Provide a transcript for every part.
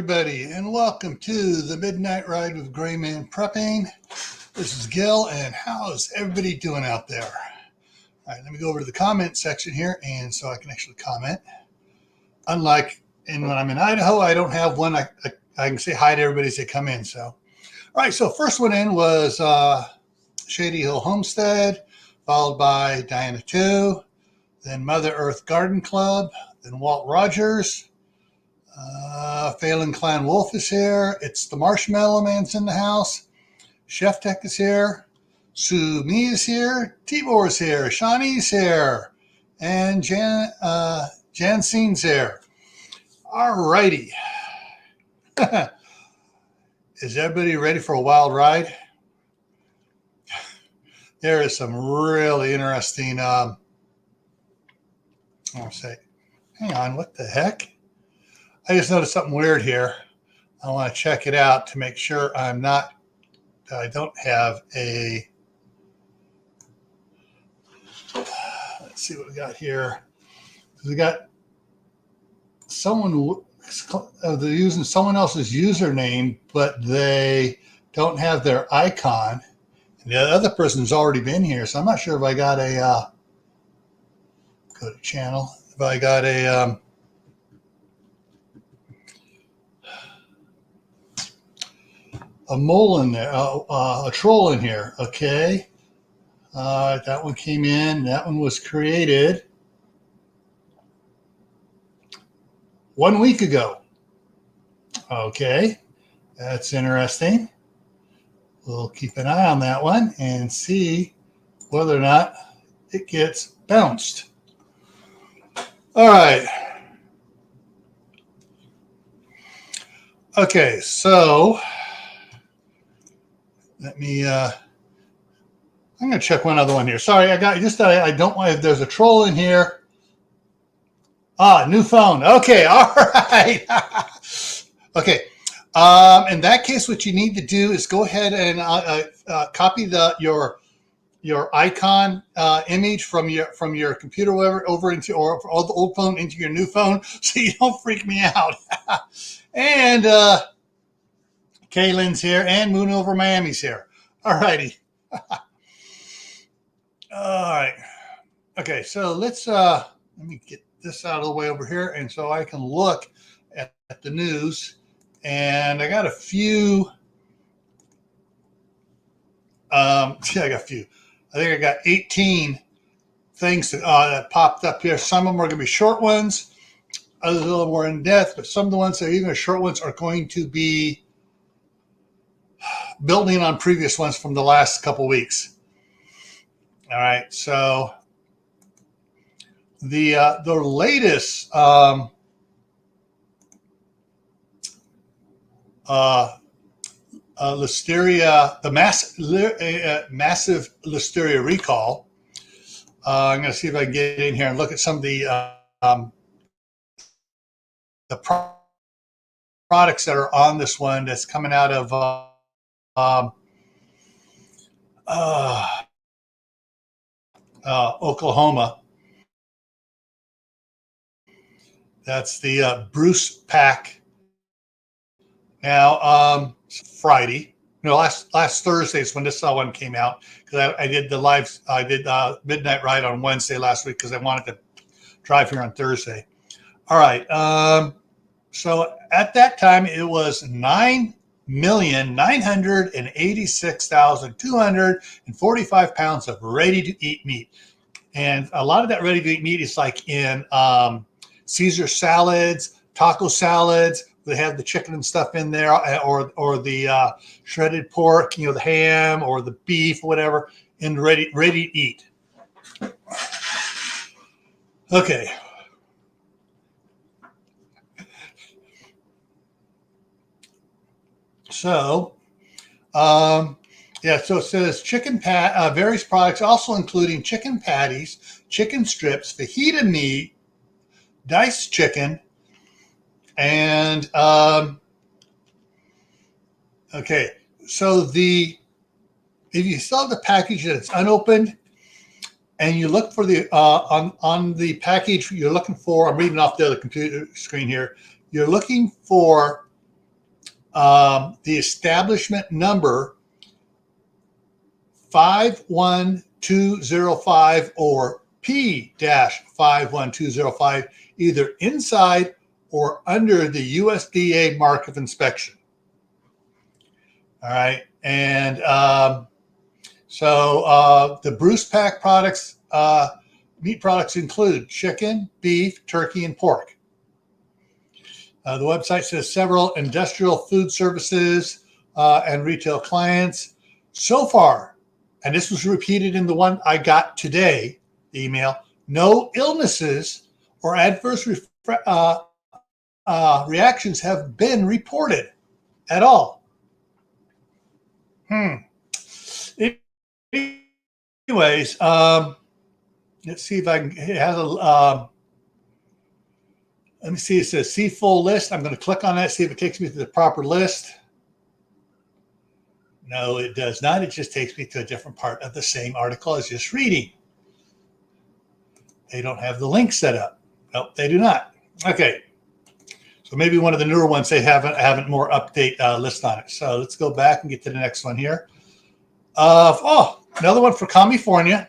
everybody, and welcome to the Midnight Ride with Grayman Prepping. This is Gil, and how's everybody doing out there? All right, let me go over to the comment section here, and so I can actually comment. Unlike when I'm in Idaho, I don't have one. I can say hi to everybody as they come in. So, all right, so first one in was Shady Hill Homestead, followed by Diana 2, then Mother Earth Garden Club, then Walt Rogers. Phelan Clan Wolf is here. It's the Marshmallow Man's in the house. Chef Tech is here. Sue Me is here. Tibor is here. Shawnee's here. And Jansine's here. All righty. Is everybody ready for a wild ride? There is some really interesting, I'll say, hang on, what the heck? I just noticed something weird here. I want to check it out to make sure I don't have a, let's see what we got here. We got someone, they're using someone else's username, but they don't have their icon. And the other person's already been here, so I'm not sure if I got a, go to channel, if I got a, mole in there, a troll in here. Okay. That one came in. That one was created 1 week ago. Okay. That's interesting. We'll keep an eye on that one and see whether or not it gets bounced. All right. Okay. So, let me, I'm going to check one other one here. Sorry, I don't want, if there's a troll in here. New phone. Okay, all right. Okay. In that case, what you need to do is go ahead and copy your icon image from your computer over into, or all the old phone into your new phone, so you don't freak me out. And Kaylin's here, and Moon Over Miami's here. All righty. All right. Okay, so let me get this out of the way over here, and so I can look at the news. And I got a few. I got a few. I think I got 18 things that popped up here. Some of them are going to be short ones, others a little more in depth, but some of the ones that are even short ones are going to be building on previous ones from the last couple weeks. All right, so the latest listeria, the massive listeria recall. I'm going to see if I can get in here and look at some of the products that are on this one that's coming out of Oklahoma. That's the Bruce Pack. Now, Friday, last Thursday is when this one came out, because I did the live, I did Midnight Ride on Wednesday last week because I wanted to drive here on Thursday. All right. So at that time, it was 9,986,245 pounds of ready-to-eat meat. And a lot of that ready-to-eat meat is like in Caesar salads, taco salads. They have the chicken and stuff in there, or the shredded pork, the ham or the beef, whatever, in ready to eat. Okay. So, so it says various products, also including chicken patties, chicken strips, fajita meat, diced chicken, and okay. So if you saw the package that's unopened, and you look for the on the package, you're looking for. I'm reading off the other computer screen here. You're looking for the establishment number 51205 or P-51205, either inside or under the USDA mark of inspection. All right. And the Bruce Pack products, meat products include chicken, beef, turkey, and pork. The website says several industrial food services and retail clients. So far, and this was repeated in the one I got today, the email, no illnesses or adverse reactions have been reported at all. Anyways, let's see if I can, it has a, let me see, it says see full list. I'm going to click on that, see if it takes me to the proper list. No, it does not. It just takes me to a different part of the same article I was just reading. They don't have the link set up. Nope, they do not. Okay. So maybe one of the newer ones, they haven't more update list on it. So let's go back and get to the next one here. Another one for California.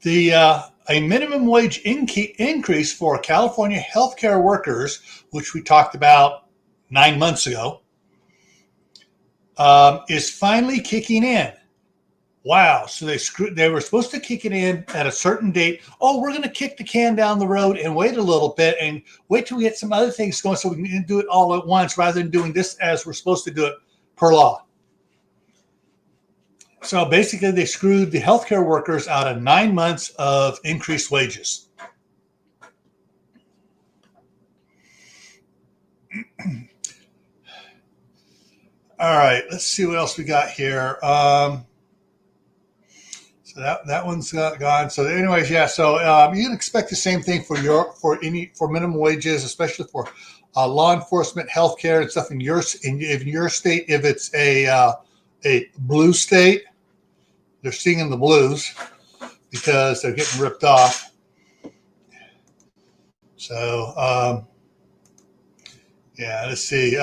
A minimum wage increase for California healthcare workers, which we talked about 9 months ago, is finally kicking in. Wow. So they were supposed to kick it in at a certain date. Oh, we're going to kick the can down the road and wait a little bit and wait till we get some other things going so we can do it all at once rather than doing this as we're supposed to do it per law. So basically they screwed the healthcare workers out of 9 months of increased wages. All right, let's see what else we got here. So that one's gone. So anyways, yeah. So you can expect the same thing for minimum wages, especially for law enforcement, healthcare, and stuff in your state. If it's a blue state, they're singing the blues because they're getting ripped off. So yeah, let's see.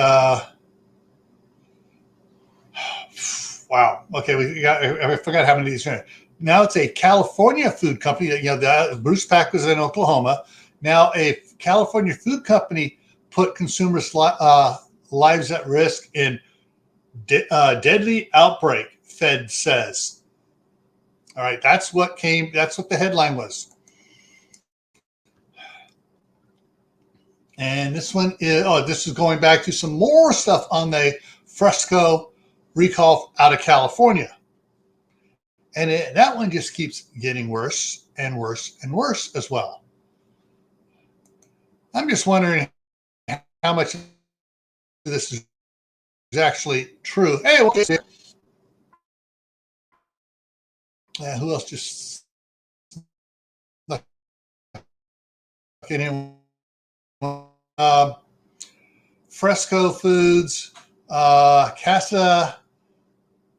Wow. Okay, I forgot how many of these are. Now it's a California food company. The Bruce Pack was in Oklahoma. Now a California food company put consumers' lives at risk in deadly outbreak, Fed says. All right, that's what the headline was. And this one is, this is going back to some more stuff on the Fresco recall out of California. And that one just keeps getting worse and worse and worse as well. I'm just wondering how much of this is actually true. Hey, okay. Who else just in here? Fresco Foods, Casa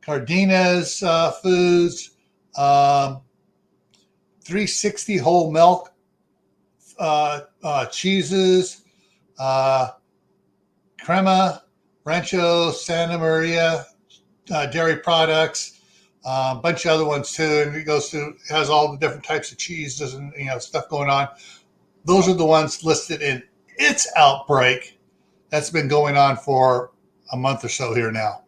Cardenas Foods, 360 whole milk cheeses, Crema, Rancho Santa Maria dairy products, a bunch of other ones too. And it has all the different types of cheeses and stuff going on. Those are the ones listed in its outbreak that's been going on for a month or so here now.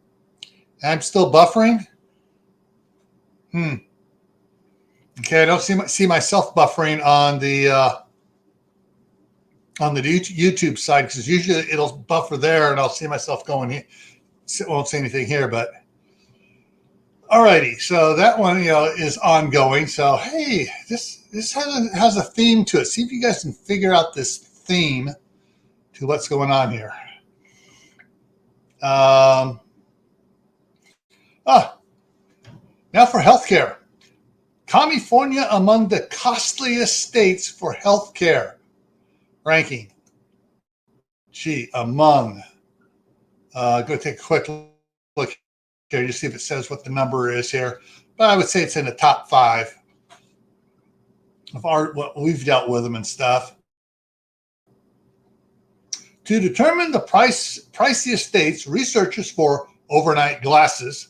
I'm still buffering. Okay, I don't see myself buffering on the YouTube side because usually it'll buffer there, and I'll see myself going here. Won't see anything here, but alrighty. So that one, is ongoing. So hey, this has a theme to it. See if you guys can figure out this theme to what's going on here. Now for healthcare. California among the costliest states for healthcare ranking. Go take a quick look here to see if it says what the number is here. But I would say it's in the top 5 of what we've dealt with them and stuff. To determine the priciest states, researchers for overnight glasses,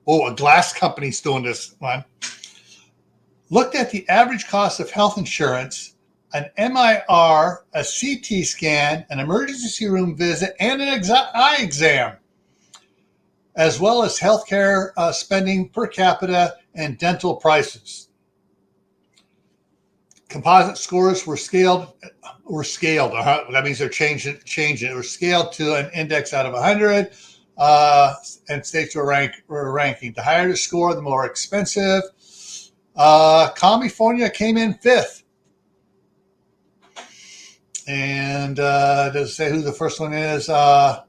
a glass company's doing this one, looked at the average cost of health insurance, an MIR, a CT scan, an emergency room visit, and an eye exam, as well as healthcare spending per capita and dental prices. Composite scores were scaled. That means they're changing. It was scaled to an index out of 100, and states were ranking. The higher the score, the more expensive. California came in 5th. And does it say who the first one is? So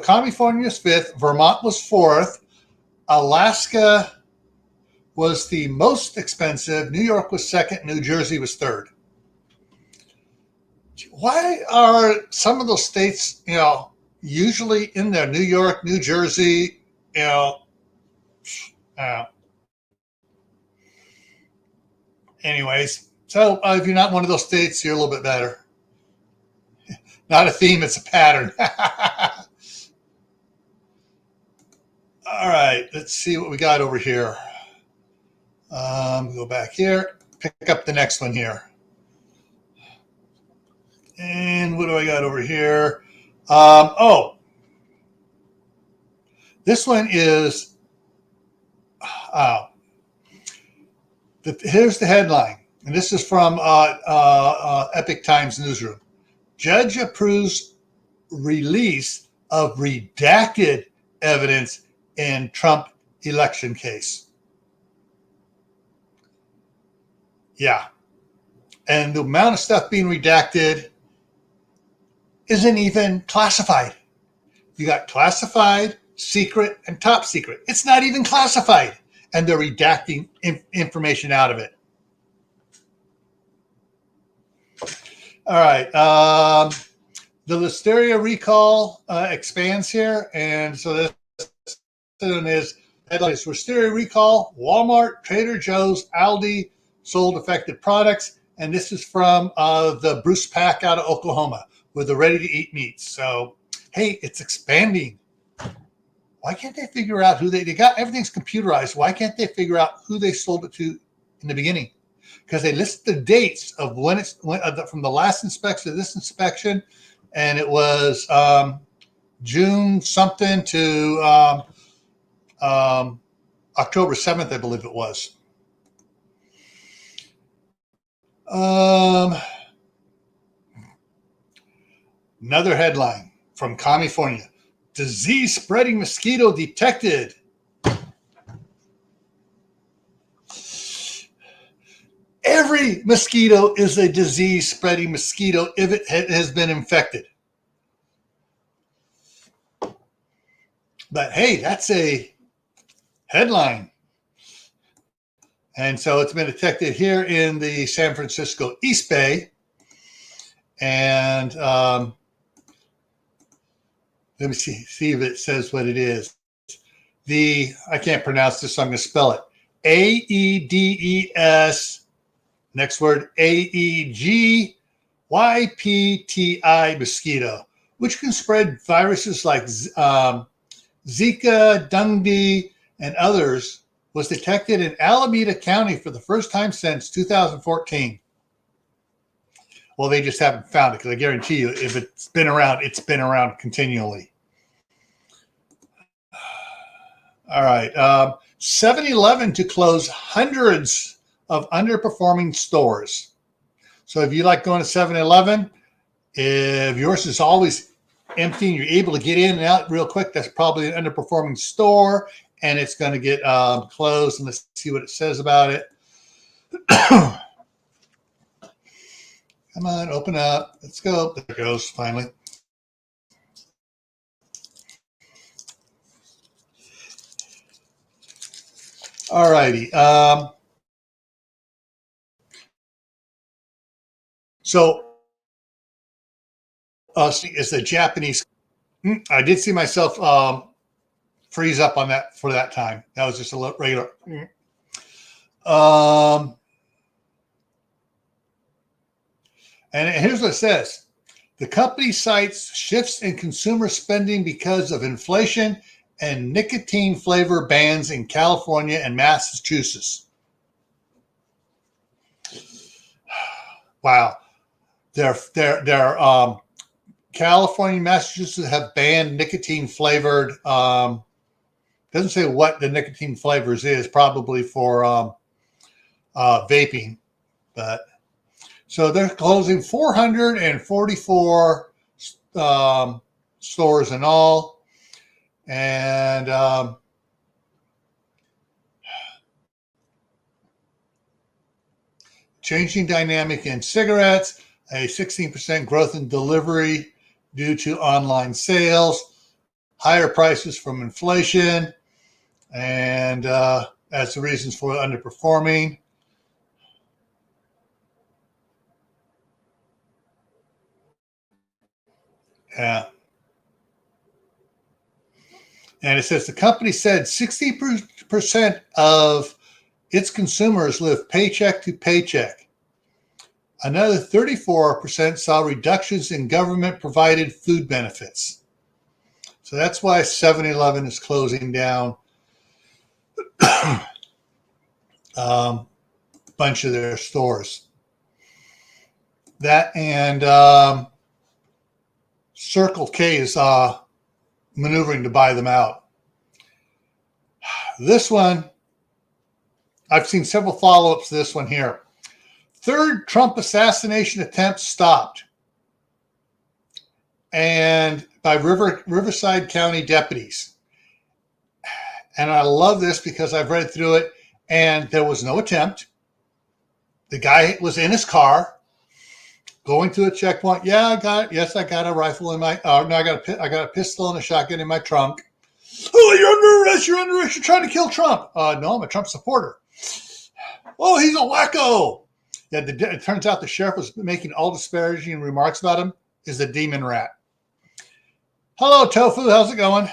California's 5th. Vermont was 4th. Alaska was the most expensive. New York was 2nd. New Jersey was 3rd. Why are some of those states, usually in there? New York, New Jersey, anyways. So if you're not one of those states, you're a little bit better. Not a theme, it's a pattern. All right, let's see what we got over here. Go back here, pick up the next one here. And what do I got over here? This one is, here's the headline. And this is from Epic Times Newsroom. Judge approves release of redacted evidence in Trump election case. Yeah. And the amount of stuff being redacted isn't even classified. You got classified, secret, and top secret. It's not even classified. And they're redacting information out of it. All right. The Listeria recall expands here. And so this one is headlines: Listeria recall, Walmart, Trader Joe's, Aldi sold affected products. And this is from the Bruce Pack out of Oklahoma with the ready-to-eat meats. So, hey, it's expanding. Why can't they figure out who they got? Everything's computerized. Why can't they figure out who they sold it to in the beginning? Because they list the dates of when from the last inspection to this inspection, and it was June something to October 7th, I believe it was. Another headline from California: disease-spreading mosquito detected. Every mosquito is a disease-spreading mosquito if it has been infected. But hey, that's a headline. And so it's been detected here in the San Francisco East Bay. And let me see if it says what it is. I can't pronounce this, so I'm going to spell it. AEDES, next word, AEGYPTI mosquito, which can spread viruses like Zika, Dengue, and others, was detected in Alameda County for the first time since 2014. Well, they just haven't found it, because I guarantee you, if it's been around continually. All right. 7-Eleven to close hundreds of underperforming stores. So if you like going to 7-Eleven, if yours is always empty and you're able to get in and out real quick, that's probably an underperforming store, and it's going to get closed. And let's see what it says about it. Come on, open up. Let's go. There it goes, finally. All righty. So it's a Japanese. I did see myself freeze up on that for that time. That was just a little regular. And here's what it says. The company cites shifts in consumer spending because of inflation and nicotine flavor bans in California and Massachusetts. Wow. California and Massachusetts have banned nicotine flavored, doesn't say what the nicotine flavors is, probably for vaping. But so they're closing 444 stores in all. And changing dynamic in cigarettes, a 16% growth in delivery due to online sales, higher prices from inflation, and as the reasons for underperforming. Yeah. And it says the company said 60% of its consumers live paycheck to paycheck. Another 34% saw reductions in government-provided food benefits. So that's why 7-Eleven is closing down a bunch of their stores. That and Circle K is maneuvering to buy them out. This one, I've seen several follow-ups to this one here. Third Trump assassination attempt stopped, and by Riverside County deputies. And I love this because I've read through it, and there was no attempt. The guy was in his car, going to a checkpoint. Yeah, I got it. Yes, I got a rifle in my. No, I got a pistol and a shotgun in my trunk. Oh, you're under arrest. You're under arrest. You're trying to kill Trump. No, I'm a Trump supporter. Oh, he's a wacko. Yeah, it turns out the sheriff was making all disparaging remarks about him. Is a demon rat. Hello, Tofu. How's it going?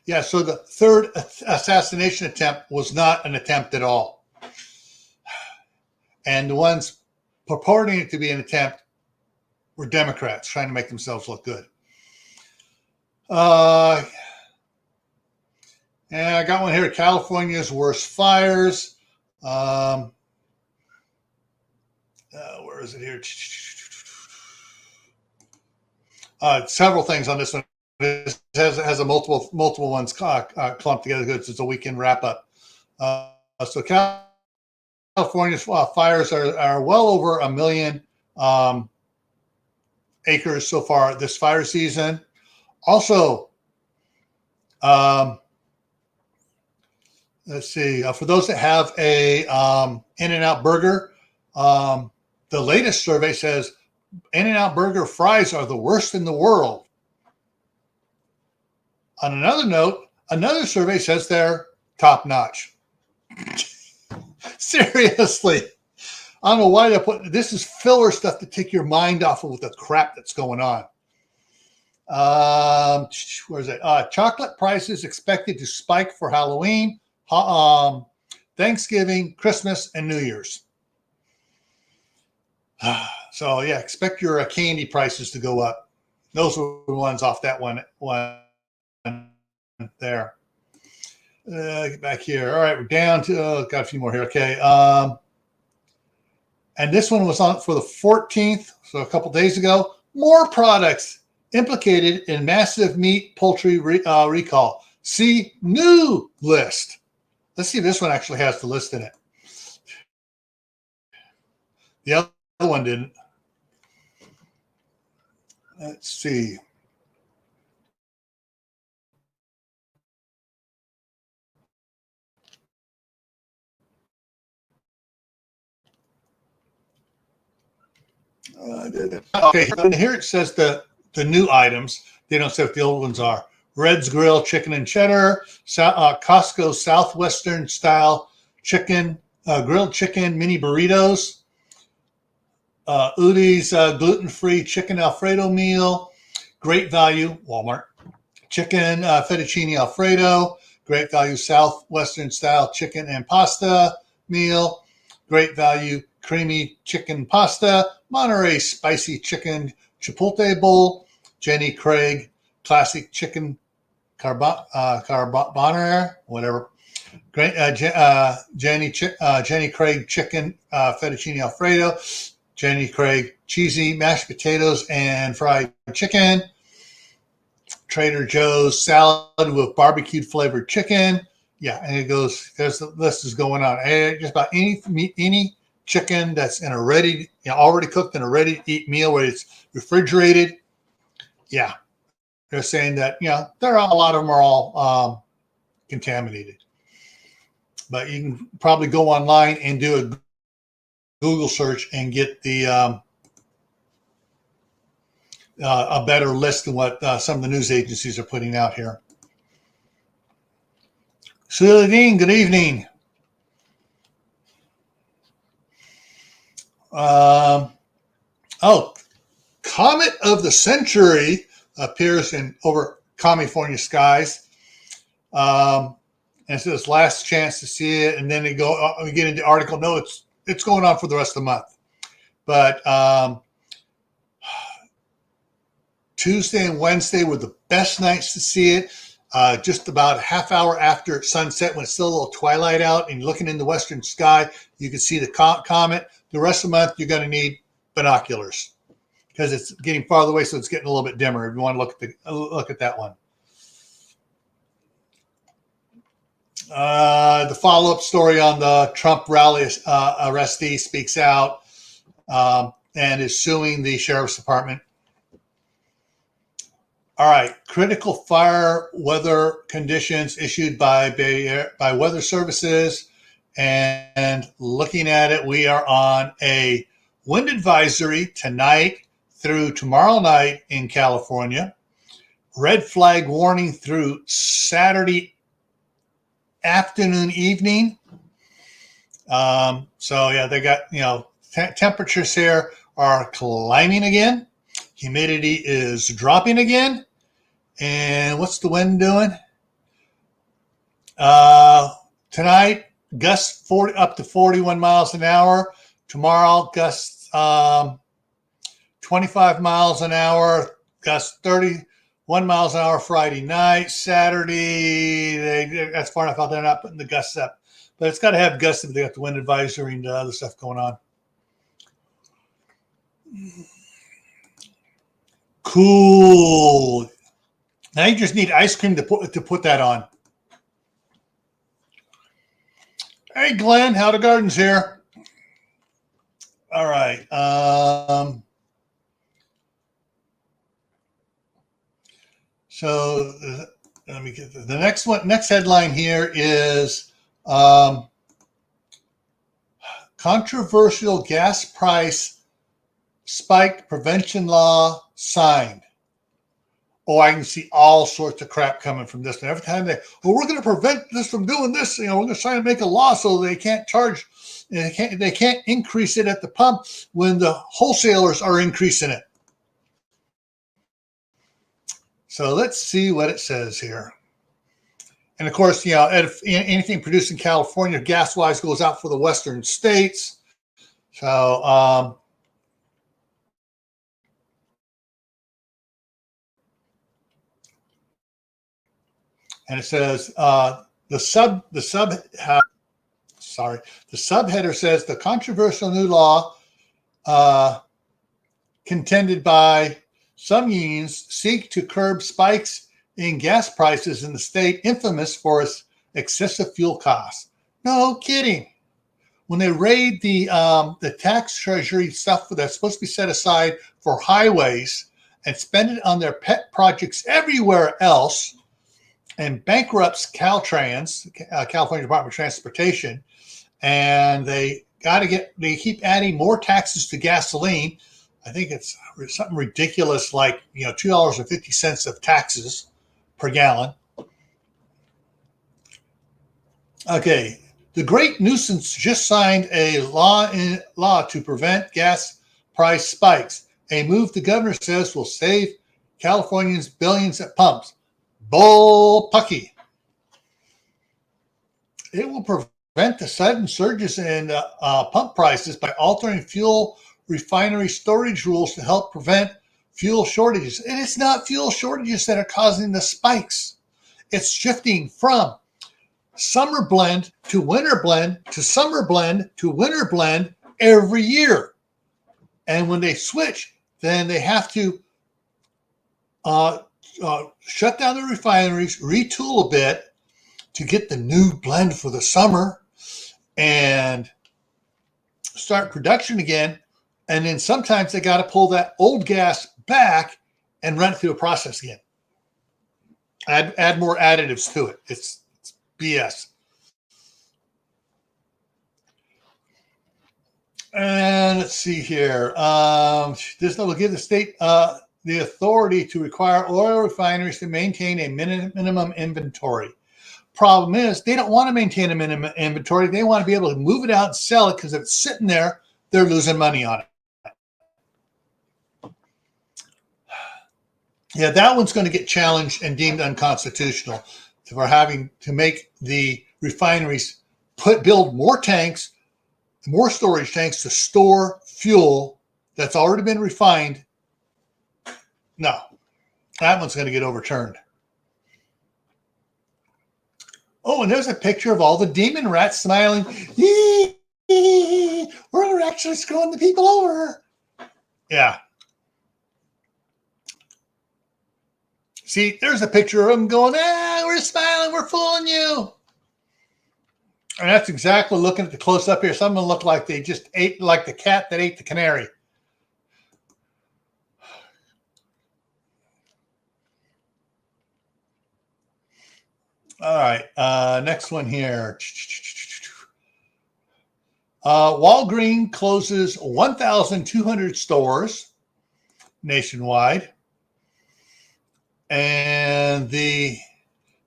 Yeah, so the third assassination attempt was not an attempt at all. And the ones purporting it to be an attempt were Democrats trying to make themselves look good. And I got one here, California's worst fires. Where is it here? Several things on this one. It has a multiple ones clumped together. It's a weekend wrap up. So California's fires are well over 1 million acres so far this fire season. Also, let's see. For those that have a In-N-Out burger, the latest survey says In-N-Out burger fries are the worst in the world. On another note, another survey says they're top notch. Seriously. I don't know why they put this is filler stuff to take your mind off of the crap that's going on. Where is it? Chocolate prices expected to spike for Halloween, Thanksgiving, Christmas, and New Year's. So yeah, expect your candy prices to go up. Those were the ones off that one there. Get back here. All right, we're down to got a few more here. Okay. And this one was on for the 14th, so a couple days ago. More products implicated in massive meat poultry recall. See new list. Let's see if this one actually has the list in it. The other one didn't. Let's see. Okay, and here it says the new items. They don't say what the old ones are. Red's Grill chicken and cheddar, Costco Southwestern style chicken, grilled chicken mini burritos, Udi's gluten-free chicken Alfredo meal, great value, Walmart, chicken fettuccine Alfredo, great value Southwestern style chicken and pasta meal, great value creamy chicken pasta, Monterey spicy chicken chipotle bowl, Jenny Craig classic chicken carbonara, whatever. Jenny Craig chicken fettuccine Alfredo, Jenny Craig cheesy mashed potatoes and fried chicken, Trader Joe's salad with barbecued flavored chicken. Yeah, and it goes. There's the list is going on. Just about any chicken that's in a already cooked in a ready to eat meal where it's refrigerated. Yeah, they're saying that there are a lot of them are all contaminated. But you can probably go online and do a Google search and get the a better list than what some of the news agencies are putting out here. Celine, good evening. Comet of the century appears over California skies. And it says last chance to see it, and then we get into the article. No, it's going on for the rest of the month. But Tuesday and Wednesday were the best nights to see it. Just about a half hour after sunset, when it's still a little twilight out, and you're looking in the western sky, you can see the comet. The rest of the month, you're going to need binoculars because it's getting farther away, so it's getting a little bit dimmer. If you want to look at that one. The follow-up story on the Trump rally arrestee speaks out and is suing the sheriff's department. All right, critical fire weather conditions issued by weather services, and looking at it, we are on a wind advisory tonight through tomorrow night in California. Red flag warning through Saturday afternoon, evening. So yeah, they got, temperatures here are climbing again. Humidity is dropping again. And what's the wind doing? Tonight, gusts up to 41 miles an hour. Tomorrow, gusts 25 miles an hour. Gusts 31 miles an hour Friday night. Saturday, that's far enough out there, not putting the gusts up. But it's got to have gusts if they got the wind advisory and other stuff going on. Cool. Now you just need ice cream to put that on. Hey, Glenn, how the gardens here? All right. So let me get the next one. Next headline here is controversial gas price spike prevention law signed. Oh, I can see all sorts of crap coming from this. And every time we're going to prevent this from doing this. We're going to try to make a law so they can't charge, they can't increase it at the pump when the wholesalers are increasing it. So let's see what it says here. And of course, if anything produced in California gas-wise goes out for the western states. So, and it says the subheader says the controversial new law contended by some unions seek to curb spikes in gas prices in the state infamous for its excessive fuel costs. No kidding. When they raid the tax treasury stuff that's supposed to be set aside for highways and spend it on their pet projects everywhere else, and bankrupts Caltrans, California Department of Transportation, and they keep adding more taxes to gasoline. I think it's something ridiculous like $2.50 of taxes per gallon. Okay, the Great Nuisance just signed a law to prevent gas price spikes. A move the governor says will save Californians billions at pumps. Bull pucky. It will prevent prevent the sudden surges in pump prices by altering fuel refinery storage rules to help prevent fuel shortages. And it's not fuel shortages that are causing the spikes. It's shifting from summer blend to winter blend to summer blend to winter blend every year. And when they switch, then they have to shut down the refineries, retool a bit to get the new blend for the summer and start production again. And then sometimes they got to pull that old gas back and run it through a process again. Add more additives to it. It's BS. And let's see here. This will give the state the authority to require oil refineries to maintain a minimum inventory. Problem is, they don't want to maintain a minimum inventory. They want to be able to move it out and sell it, because if it's sitting there, they're losing money on it. Yeah, that one's going to get challenged and deemed unconstitutional for having to make the refineries build more tanks, more storage tanks to store fuel that's already been refined. No, that one's going to get overturned. Oh, and there's a picture of all the demon rats smiling. We're actually screwing the people over. Yeah. See, there's a picture of them going, we're smiling, we're fooling you. And that's exactly, looking at the close up here, some of them look like they just ate, like the cat that ate the canary. All right, next one here. Walgreens closes 1,200 stores nationwide. And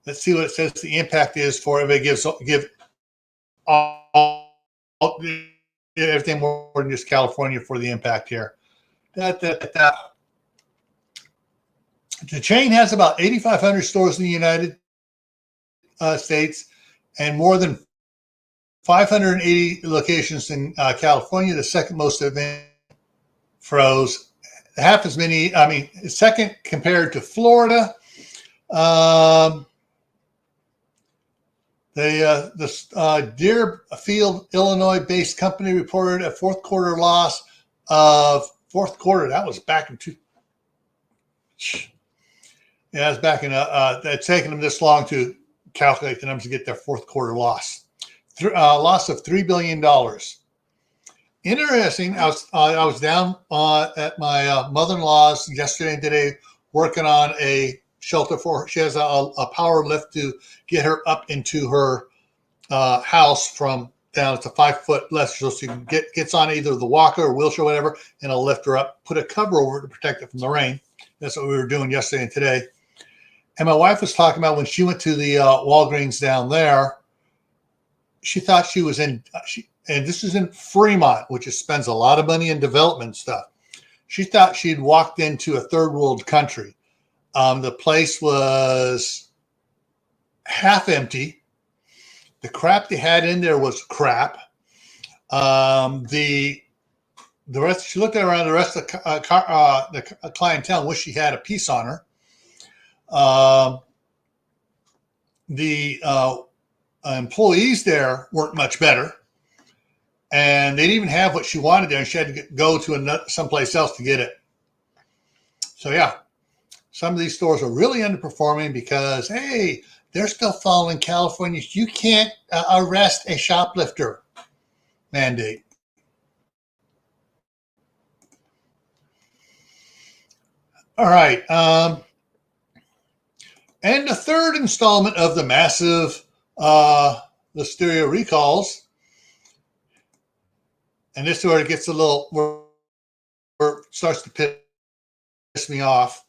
let's see what it says the impact is for if it give everything more than just California for the impact here. The chain has about 8,500 stores in the United States and more than 580 locations in California, the second most advanced. Froze. Half as many, second compared to Florida. The Deerfield, Illinois-based company reported a fourth quarter loss of that was back in it's back in it's taken them this long to calculate the numbers to get their fourth quarter loss. Loss of $3 billion. Interesting. I was down at my mother-in-law's yesterday and today working on a shelter for her. She has a power lift to get her up into her house from down. It's a 5-foot lift, so she gets on either the walker or wheelchair or whatever, and I'll lift her up, put a cover over it to protect it from the rain. That's what we were doing yesterday and today. And my wife was talking about when she went to the Walgreens down there, she thought she was in and this is in Fremont, which spends a lot of money in development stuff. She thought she'd walked into a third world country. The place was half empty. The crap they had in there was crap. The rest, she looked around the rest of the clientele and wished she had a piece on her. The employees there weren't much better. And they didn't even have what she wanted there, and she had to go to someplace else to get it. So, yeah, some of these stores are really underperforming because, hey, they're still following California's "you can't arrest a shoplifter" mandate. All right. And the third installment of the massive Listeria recalls. And this is where it gets a little, where it starts to piss me off.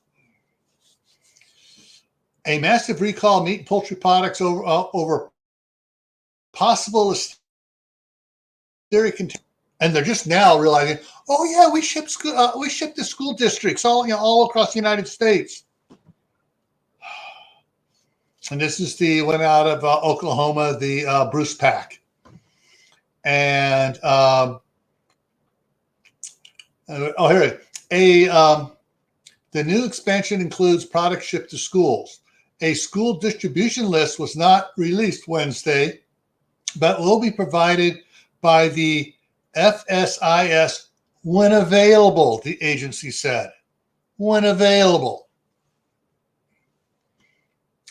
A massive recall of meat and poultry products over possible Listeria contamination. And they're just now realizing, oh yeah, we ship to school districts all across the United States. And this is the one out of Oklahoma, the Bruce Pack. And oh, here it is. The new expansion includes products shipped to schools. A school distribution list was not released Wednesday, but will be provided by the FSIS when available, the agency said. When available.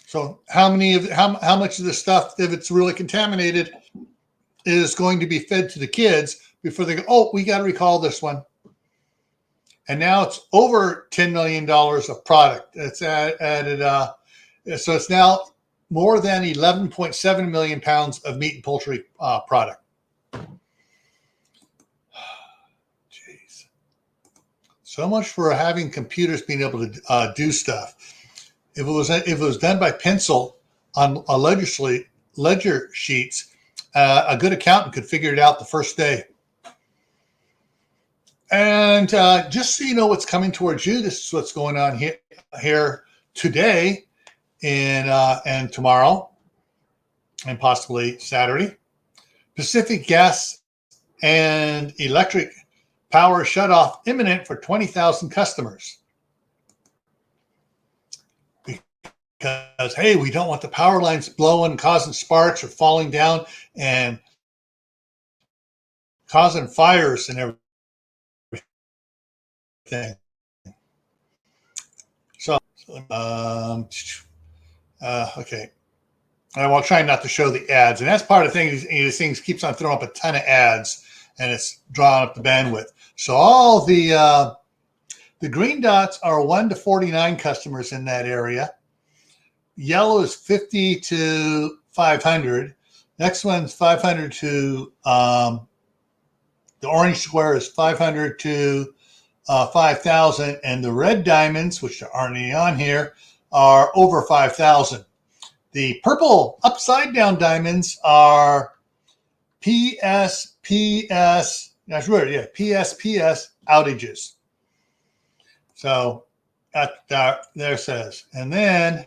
So how much of the stuff, if it's really contaminated, is going to be fed to the kids before they go, oh, we got to recall this one. And now it's over $10 million of product that's added. So it's now more than 11.7 million pounds of meat and poultry product. Jeez. So much for having computers being able to do stuff. If it was done by pencil on a ledger sheets, a good accountant could figure it out the first day. And just so you know what's coming towards you, this is what's going on here today and tomorrow and possibly Saturday. Pacific Gas and Electric power shutoff imminent for 20,000 customers. Because, hey, we don't want the power lines blowing, causing sparks or falling down and causing fires and everything. So, okay. I will try not to show the ads. And that's part of the thing. These things keeps on throwing up a ton of ads, and it's drawing up the bandwidth. So all the green dots are 1 to 49 customers in that area. Yellow is 50 to 500. Next one's 500 to the orange square is 500 to 5,000, and the red diamonds, which aren't any on here, are over 5,000. The purple upside down diamonds are PSPS. That's weird, yeah, PSPS outages. So there it says, and then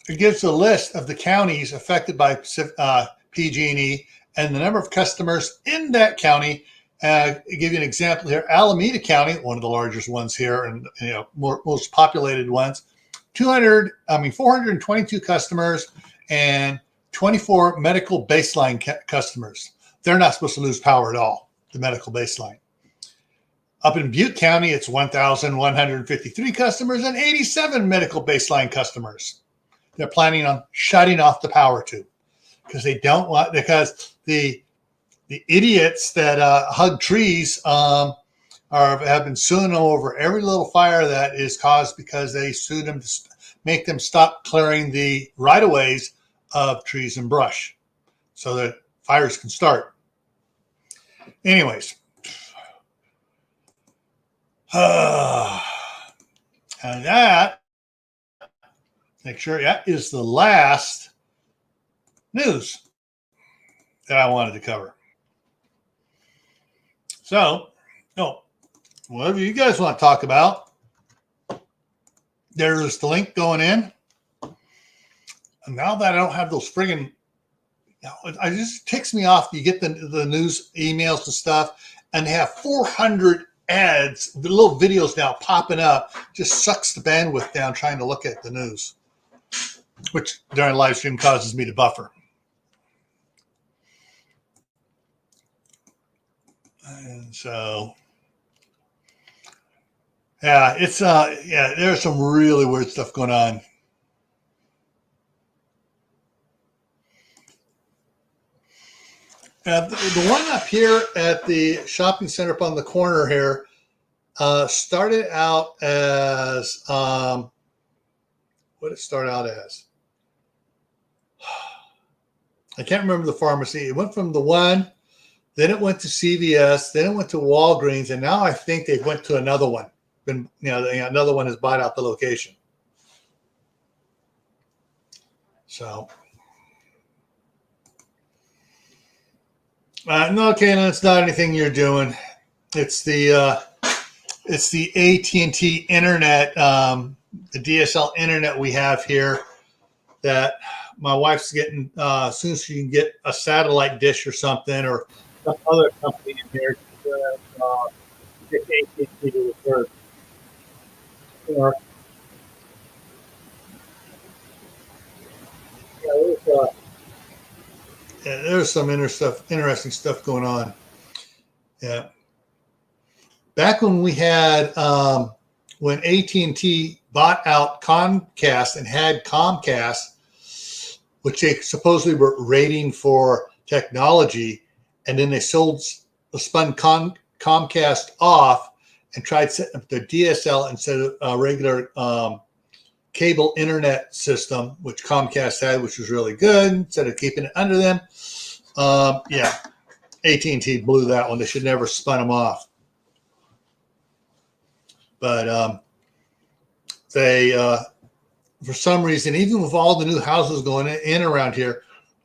it gives a list of the counties affected by PG&E and the number of customers in that county. I'll give you an example here. Alameda County, one of the largest ones here and most populated ones, 422 customers and 24 medical baseline customers. They're not supposed to lose power at all, the medical baseline. Up in Butte County, it's 1,153 customers and 87 medical baseline customers. They're planning on shutting off the power to because the idiots that hug trees have been suing them over every little fire that is caused because they sued them to make them stop clearing the right-of-ways of trees and brush so that fires can start. Anyways. And that, make sure that is the last news that I wanted to cover. So, whatever you guys want to talk about, there's the link going in. And now that I don't have those friggin', it just ticks me off. You get the news emails and stuff, and they have 400 ads, the little videos now popping up. Just sucks the bandwidth down trying to look at the news, which during live stream causes me to buffer. And so, yeah, it's there's some really weird stuff going on. The one up here at the shopping center up on the corner here started out as what did it start out as? I can't remember the pharmacy. It went from the one, then it went to CVS, then it went to Walgreens, and now I think they went to another one. Another one has bought out the location. So. No, it's not anything you're doing. It's the AT&T internet, the DSL internet we have here. That my wife's getting as soon as she can get a satellite dish or something, or some other company in here to get AT&T to refer. Or, yeah, there's some interesting stuff going on. Yeah. Back when we had when AT&T bought out Comcast and had Comcast, which they supposedly were rating for technology, and then they spun Comcast off and tried setting up their DSL instead of a regular cable internet system, which Comcast had, which was really good, instead of keeping it under them. Yeah, AT&T blew that one. They should never spun them off. But they, for some reason, even with all the new houses going in around here,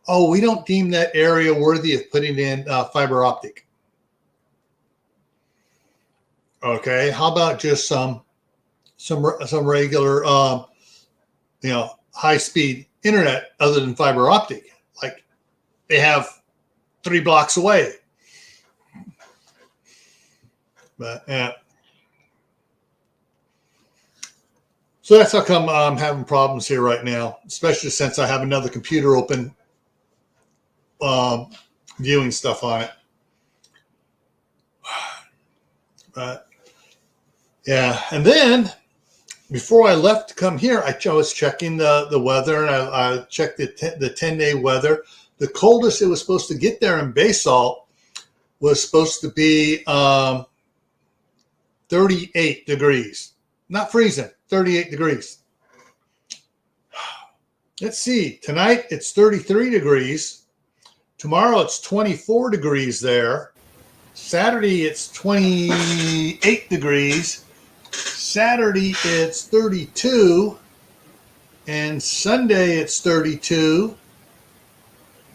oh, we don't deem that area worthy of putting in fiber optic. Okay, how about just some regular, high-speed internet other than fiber optic, like they have 3 blocks away. But yeah. So that's how come I'm having problems here right now, especially since I have another computer open viewing stuff on it. But yeah, and then before I left to come here, I was checking the weather, and I checked the 10-day weather. The coldest it was supposed to get there in Basalt was supposed to be 38 degrees. Not freezing, 38 degrees. Let's see. Tonight it's 33 degrees. Tomorrow it's 24 degrees there. Saturday it's 28 degrees. Saturday it's 32. And Sunday it's 32.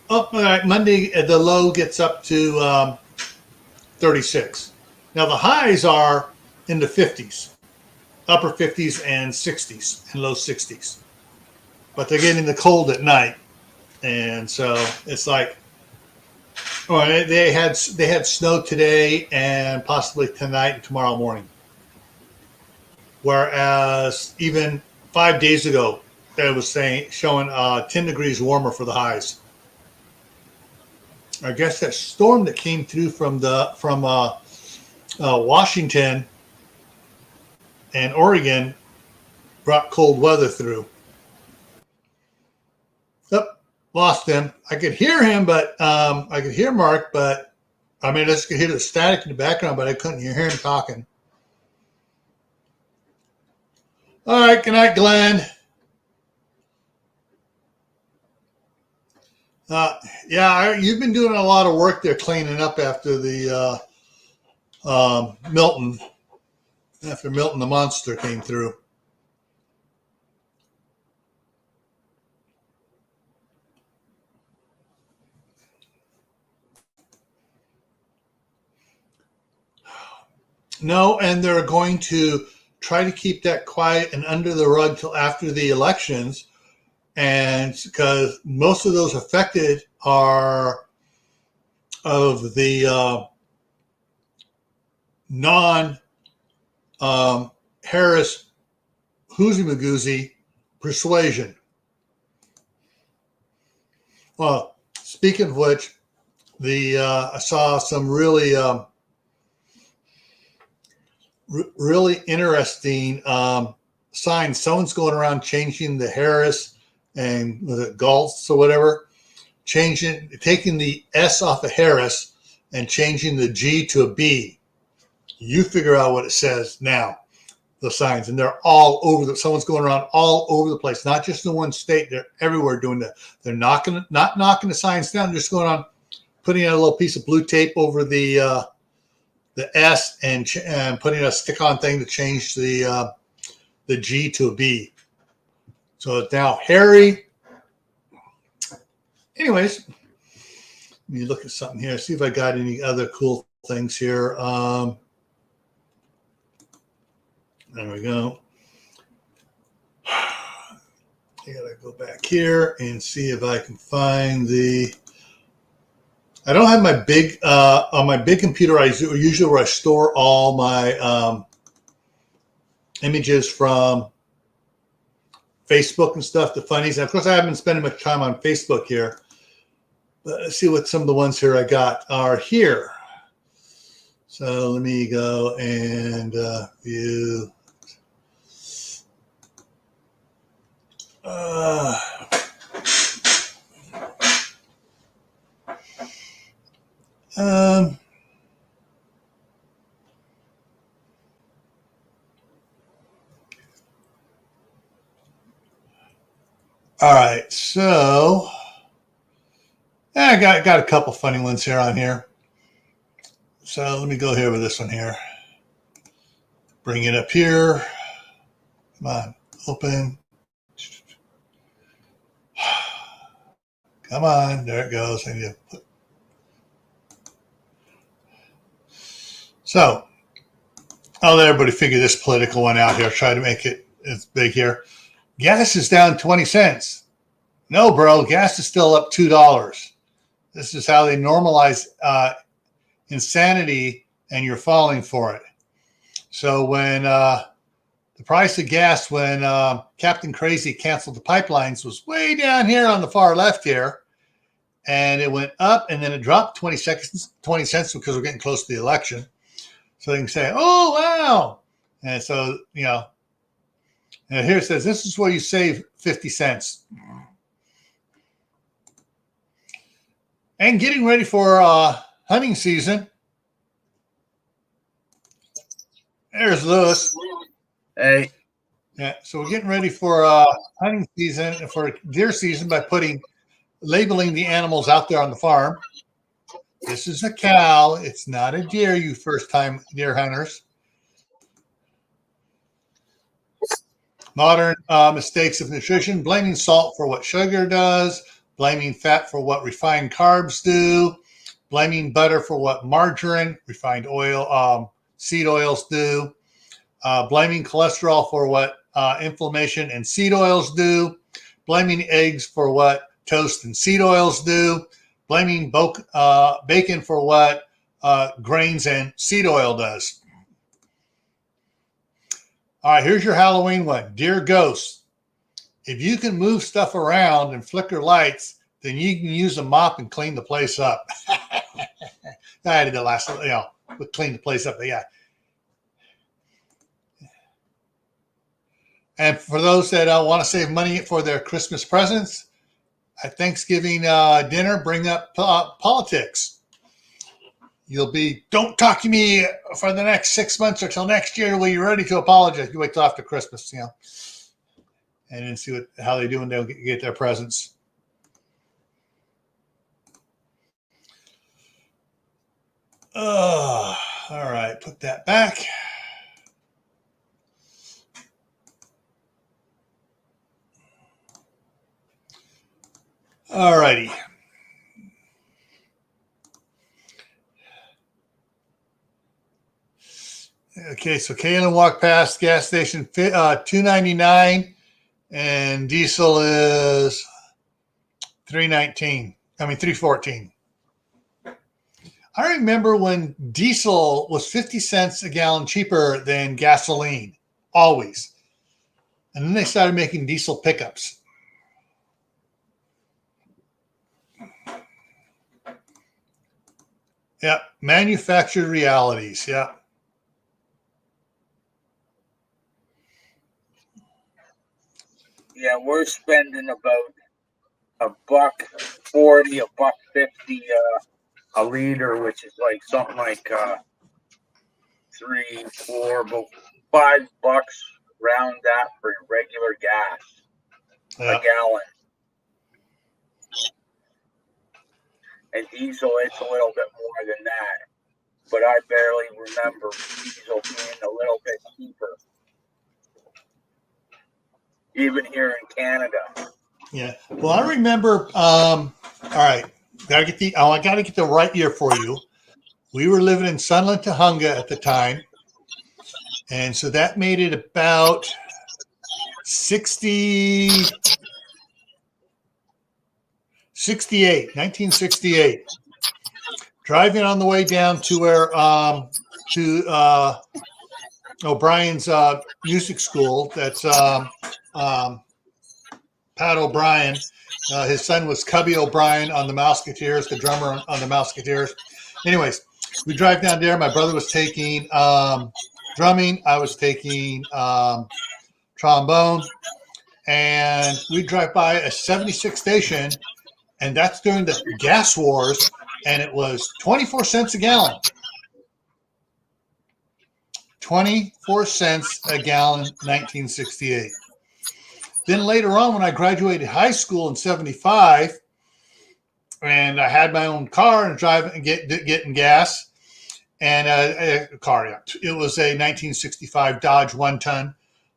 Monday the low gets up to 36. Now the highs are in the 50s. Upper 50s and 60s and low 60s. But they're getting the cold at night. And so it's like, well, they had snow today and possibly tonight and tomorrow morning. Whereas even 5 days ago, it was showing 10 degrees warmer for the highs. I guess that storm that came through from Washington and Oregon brought cold weather through. Oh, lost him. I could hear him, but I could hear Mark, but I just could hear the static in the background, but I couldn't hear him talking. All right, good night, Glenn. Yeah, you've been doing a lot of work there cleaning up after the Milton the monster came through. No, and they're going to try to keep that quiet and under the rug till after the elections, and because most of those affected are of the non Harris Hoosie persuasion. Well, speaking of which, I saw some really interesting signs. Someone's going around changing the Harris and the Gulfs or whatever, taking the S off of Harris and changing the G to a B. You figure out what it says now, the signs, and they're all over. Someone's going around all over the place, not just in one state. They're everywhere doing that. They're not knocking the signs down. They're just going on, putting a little piece of blue tape over the S and putting a stick-on thing to change the G to a B. So it's now Harry. Anyways, let me look at something here. See if I got any other cool things here. There we go. I gotta go back here and see if I can find the. I don't have my big on my big computer. I usually where I store all my images from Facebook and stuff, the funnies. And of course, I haven't been spending much time on Facebook here. But let's see what some of the ones here I got are here. So let me go and view. Um, all right, so I got a couple funny ones here on here. So let me go here with this one here. Bring it up here. Come on, open. Come on, there it goes. I need to put. So I'll let everybody figure this political one out here. Try to make it as big here. Gas is down 20 cents. No, bro, gas is still up $2. This is how they normalize insanity, and you're falling for it. So when the price of gas, when Captain Crazy canceled the pipelines, was way down here on the far left here, and it went up, and then it dropped 20 cents because we're getting close to the election. So they can say, oh, wow. And so, you know, and here it says, this is where you save 50 cents. And getting ready for hunting season. There's Lewis. Hey. Yeah, so we're getting ready for hunting season, for deer season, by labeling the animals out there on the farm. This is a cow. It's not a deer, you first-time deer hunters. Modern mistakes of nutrition, blaming salt for what sugar does, blaming fat for what refined carbs do, blaming butter for what margarine, refined oil, seed oils do, blaming cholesterol for what inflammation and seed oils do, blaming eggs for what toast and seed oils do, blaming bacon for what grains and seed oil does. All right, here's your Halloween one. Dear ghosts, if you can move stuff around and flicker lights, then you can use a mop and clean the place up. I did the last, clean the place up, but yeah. And for those that want to save money for their Christmas presents, at Thanksgiving dinner, bring up politics. You'll be, don't talk to me for the next 6 months or till next year when you're ready to apologize. You wait till after Christmas, and then see how they do when they get their presents. All right, put that back. All righty. Okay, so Kaylin walked past gas station, $2.99, and diesel is $3.14. I remember when diesel was 50 cents a gallon cheaper than gasoline, always. And then they started making diesel pickups. Yeah, manufactured realities, yeah. Yeah, we're spending about $1.40, $1.50 a liter, which is like something like $3, $4, about $5 round that for regular gas, a gallon. And diesel, it's a little bit more than that. But I barely remember diesel being a little bit cheaper. Even here in Canada. Yeah. Well, I remember. All right, I got to get the right year for you. We were living in Sunland, Tahunga at the time, and so that made it about 60 1968. Driving on the way down to where O'Brien's music school. That's Pat O'Brien. His son was Cubby O'Brien on the Mouseketeers, the drummer on the Mouseketeers. Anyways, we drive down there. My brother was taking drumming. I was taking trombone. And we drive by a 76 station, and that's during the gas wars, and it was 24 cents a gallon. 24 cents a gallon, 1968. Then later on, when I graduated high school in 75, and I had my own car and driving and getting gas, and a car, yeah. It was a 1965 Dodge one-ton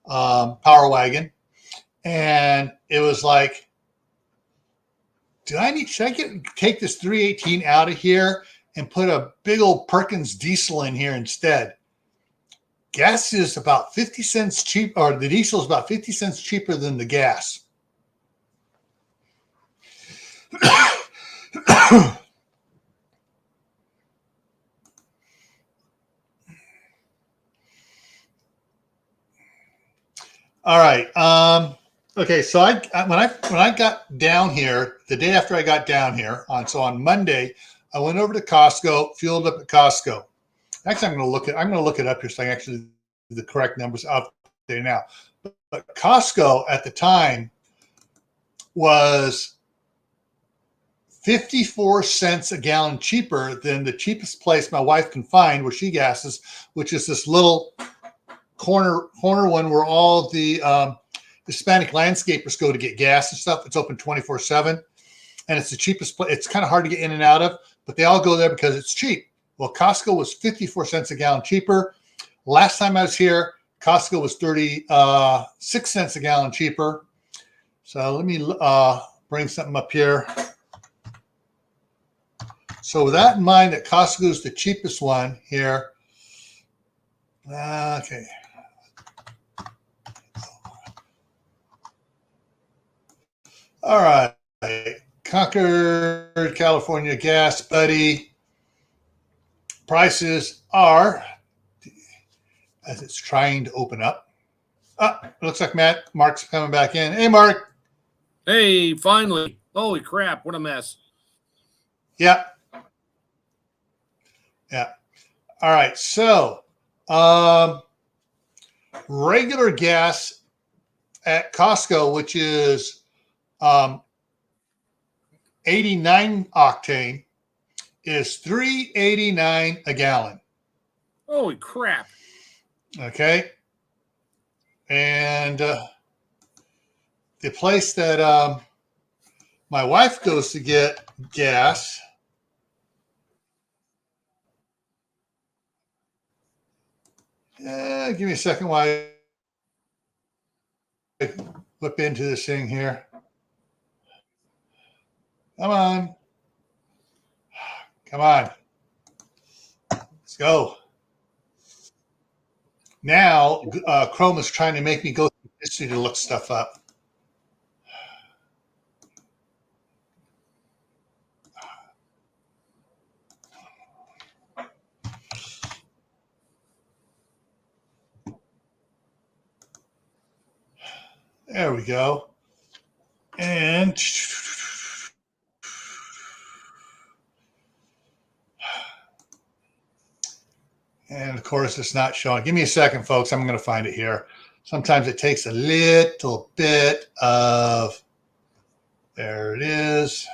power wagon. And it was like, should I take this 318 out of here and put a big old Perkins diesel in here instead? Gas is about 50 cents cheap, or the diesel is about 50 cents cheaper than the gas. All right. Okay, so when I got down here, the day after I got down here, on Monday, I went over to Costco, fueled up at Costco. Actually, I'm going to look it up here so I can actually the correct numbers out there now. But Costco at the time was 54 cents a gallon cheaper than the cheapest place my wife can find where she gasses, which is this little corner one where all the Hispanic landscapers go to get gas and stuff. It's open 24/7, and it's the cheapest place. It's kind of hard to get in and out of, but they all go there because it's cheap. Well, Costco was 54 cents a gallon cheaper. Last time I was here, Costco was 36 cents a gallon cheaper. So let me bring something up here. So with that in mind, that Costco is the cheapest one here. Okay. All right. Concord, California gas, buddy. Prices are, as it's trying to open up. It looks like Mark's coming back in. Hey, Mark. Hey, finally. Holy crap, what a mess. Yeah. Yeah. All right. So, regular gas at Costco, which is 89 octane, is $3.89 a gallon. Holy crap. Okay. And the place that my wife goes to get gas, give me a second while I flip into this thing here. Come on. Come on. Let's go. Now, Chrome is trying to make me go through history to look stuff up. There we go. And of course, it's not showing. Give me a second, folks. I'm going to find it here. Sometimes it takes a little bit of, there it is.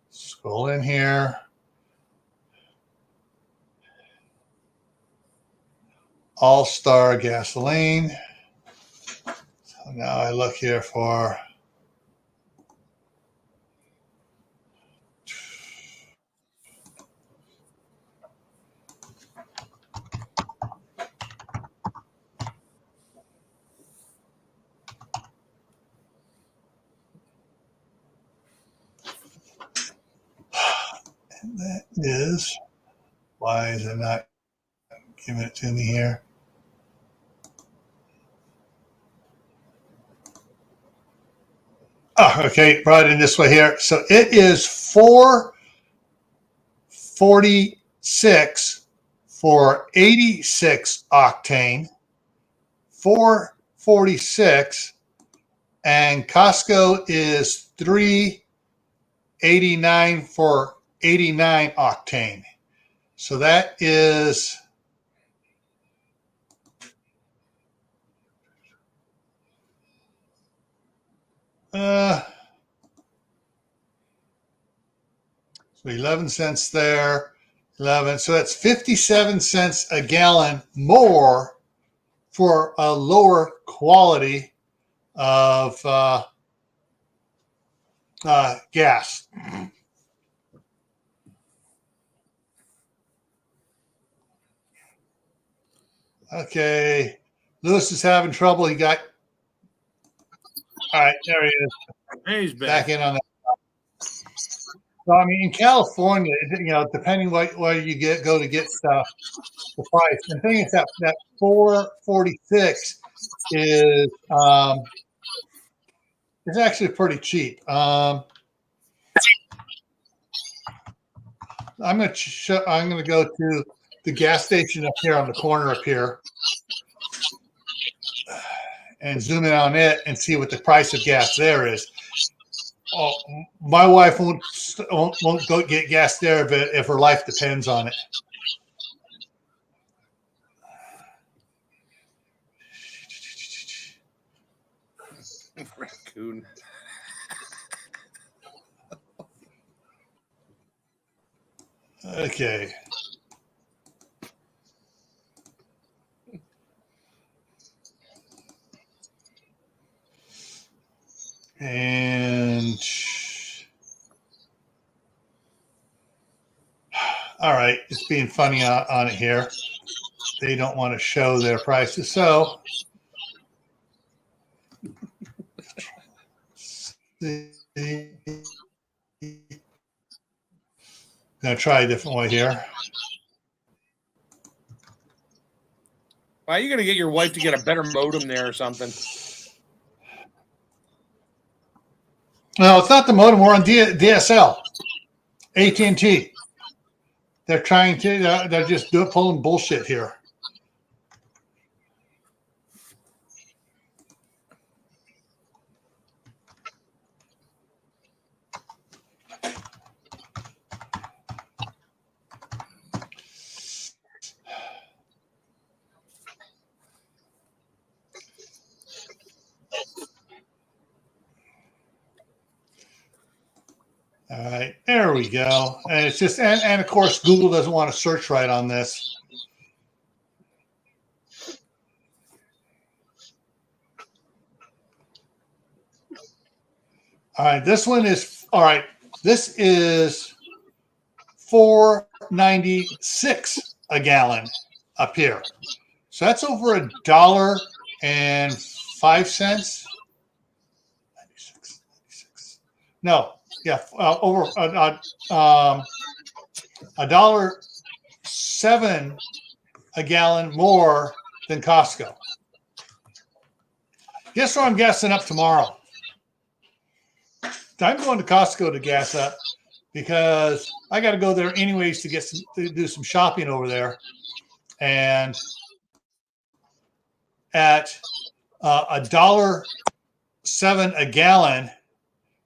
Scroll in here. All-Star Gasoline. So now I look here for and that is, why is it not giving it to me here? Oh, okay, brought it in this way here. So it is 446 for 86 octane, 446, and Costco is 389 for 89 octane. So that is so 11 cents there, 11. So that's 57 cents a gallon more for a lower quality of gas. Okay, Lewis is having trouble. He got all right. There he is. He's Back back. in on that. So I mean, in California, depending where you go to get stuff, the price. And the thing is that 446 is it's actually pretty cheap. I'm gonna go to the gas station up here on the corner up here and zoom in on it and see what the price of gas there is. Oh, my wife won't go get gas there if her life depends on it. Raccoon. Okay. And all right, it's being funny on it here. They don't want to show their prices. So I'm going to try a different way here. Why are you going to get your wife to get a better modem there or something? No, it's not the modem. We're on DSL, AT&T. They're trying to. They're just pulling bullshit here. All right, there we go. And it's just, and of course, Google doesn't want to search right on this. All right, this one is, all right, this is $4.96 a gallon up here. So that's over $1.05. 96. No, yeah, over $1.07 a gallon more than Costco. Guess where I'm gassing up tomorrow? I'm going to Costco to gas up because I got to go there anyways to do some shopping over there. And at $1.07 a gallon,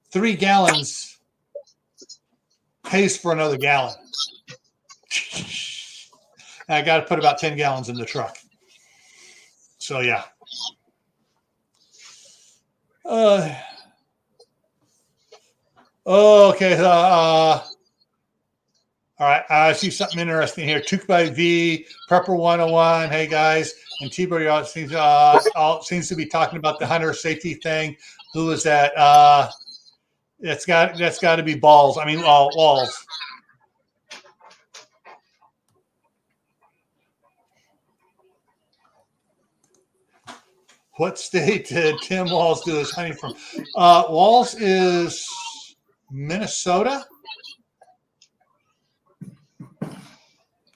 3 gallons pays for another gallon. And I got to put about 10 gallons in the truck. So yeah. Okay. All right. I see something interesting here. Took by V, Prepper 101. Hey guys. And T-Bird seems to be talking about the hunter safety thing. Who is that? That's got to be balls. I mean, Walls. What state did Tim Walls do his hunting from? Walls is Minnesota.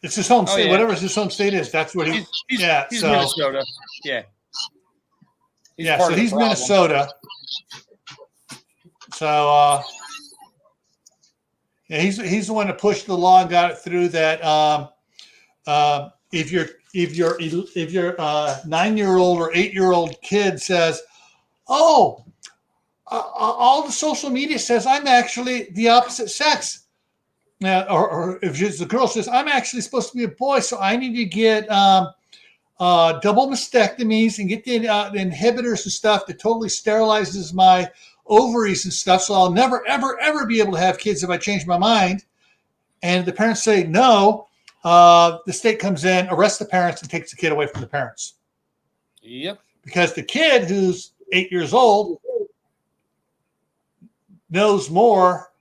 It's his home state. Yeah. Whatever his home state is, that's what he's Minnesota. Yeah. So he's Minnesota. So yeah, he's the one that pushed the law and got it through that if your 9-year-old or 8-year-old kid says, "Oh, all the social media says I'm actually the opposite sex," or if the girl says, "I'm actually supposed to be a boy, so I need to get double mastectomies and get the inhibitors and stuff that totally sterilizes my ovaries and stuff, so I'll never, ever, ever be able to have kids if I change my mind." And the parents say no. The state comes in, arrests the parents, and takes the kid away from the parents. Yep. Because the kid who's 8 years old knows more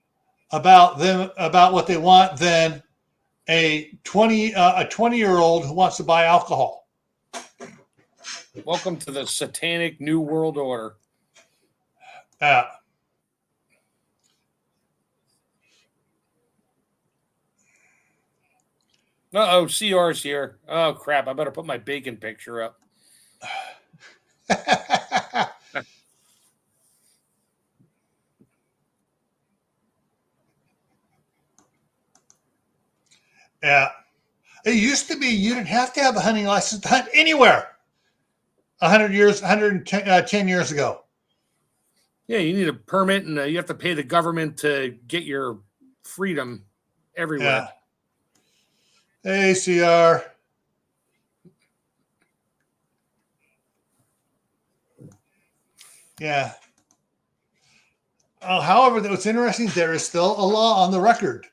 about them, about what they want, than a 20-year-old who wants to buy alcohol. Welcome to the satanic new world order. Uh-oh, CR's here. Oh, crap. I better put my bacon picture up. Yeah. It used to be you didn't have to have a hunting license to hunt anywhere 110 years ago. Yeah, you need a permit, and you have to pay the government to get your freedom everywhere. Yeah. Hey, CR. Yeah. However, what's interesting, there is still a law on the record.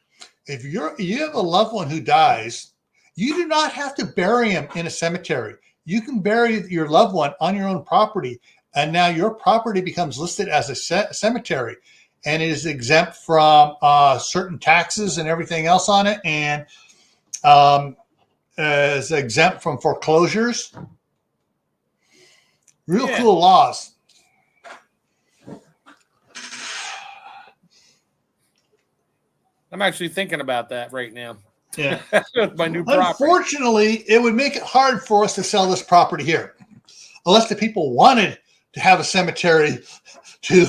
If you have a loved one who dies, you do not have to bury him in a cemetery. You can bury your loved one on your own property, and now your property becomes listed as a cemetery, and it is exempt from certain taxes and everything else on it, and is exempt from foreclosures. Real cool laws. I'm actually thinking about that right now. Yeah. My new property. Unfortunately, it would make it hard for us to sell this property here, unless the people wanted to have a cemetery to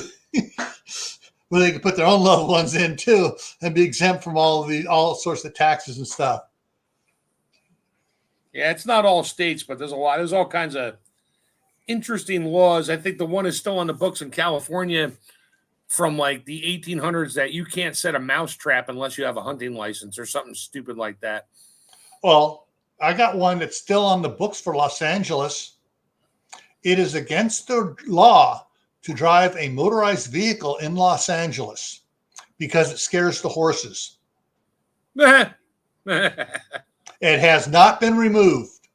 where they could put their own loved ones in too and be exempt from all sorts of taxes and stuff. Yeah, it's not all states, but there's all kinds of interesting laws. I think the one is still on the books in California from like the 1800s that you can't set a mouse trap unless you have a hunting license or something stupid like that. Well, I got one that's still on the books for Los Angeles. It is against the law to drive a motorized vehicle in Los Angeles because it scares the horses. It has not been removed.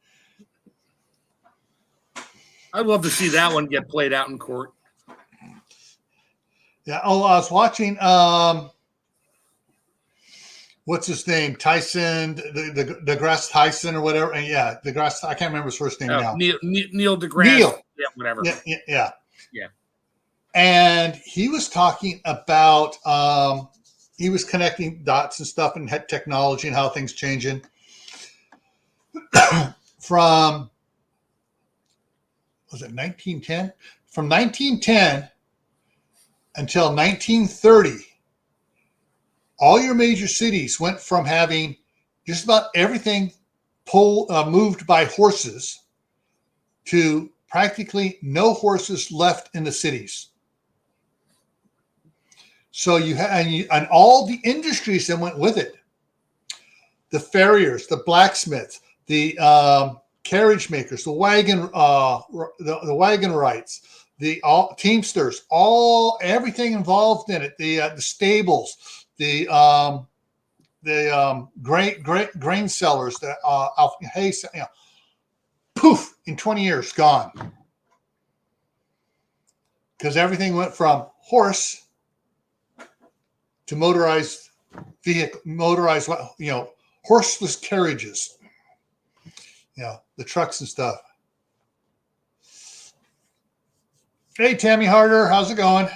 I'd love to see that one get played out in court. Yeah. Oh, I was watching. What's his name? Tyson, the DeGrasse Tyson or whatever. And yeah, DeGrasse. I can't remember his first name now. Neil deGrasse. Neil. Yeah, whatever. Yeah. Yeah. And he was talking about. He was connecting dots and stuff and technology and how things changing from. Was it 1910? From 1910 until 1930, all your major cities went from having just about everything moved by horses to practically no horses left in the cities. So you had and all the industries that went with it: the farriers, the blacksmiths, the carriage makers, the wagon wrights, the teamsters, everything involved in it, the stables, the grain sellers, the hay, poof, in 20 years gone, because everything went from horse to motorized vehicle, horseless carriages. The trucks and stuff. Hey, Tammy Harder, how's it going?